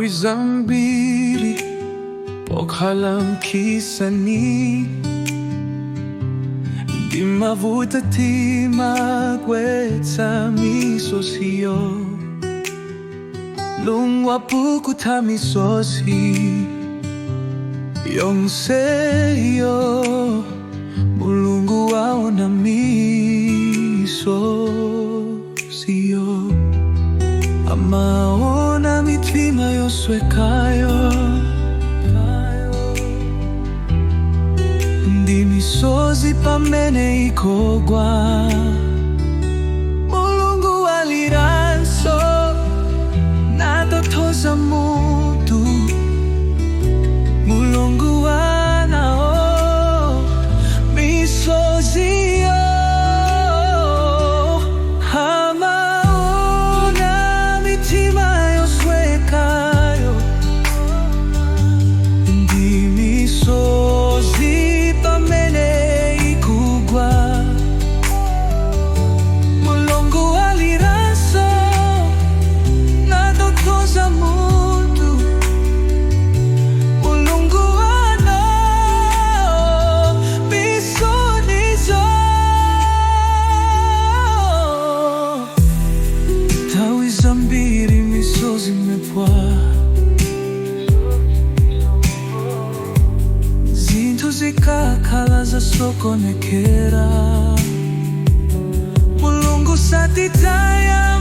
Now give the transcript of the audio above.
zambiri okhalamkhisani ndimavuta timagwetsa misozi lungwapukutha misozi yonseyo mulungu waona misozi amaona mitima yoswekayo ndi misozi pamene ikogwa mulungu waliranso natothoza mutu mulungu wanao misozi amaona mitima yoswekayo ndi misozi pamene ikugwa mulungu waliranso natothoza mutu mulungu wanao misonizo nthawi zambiri misozi imepwa zinthu zikakhala zasokonekera mulungu satitaya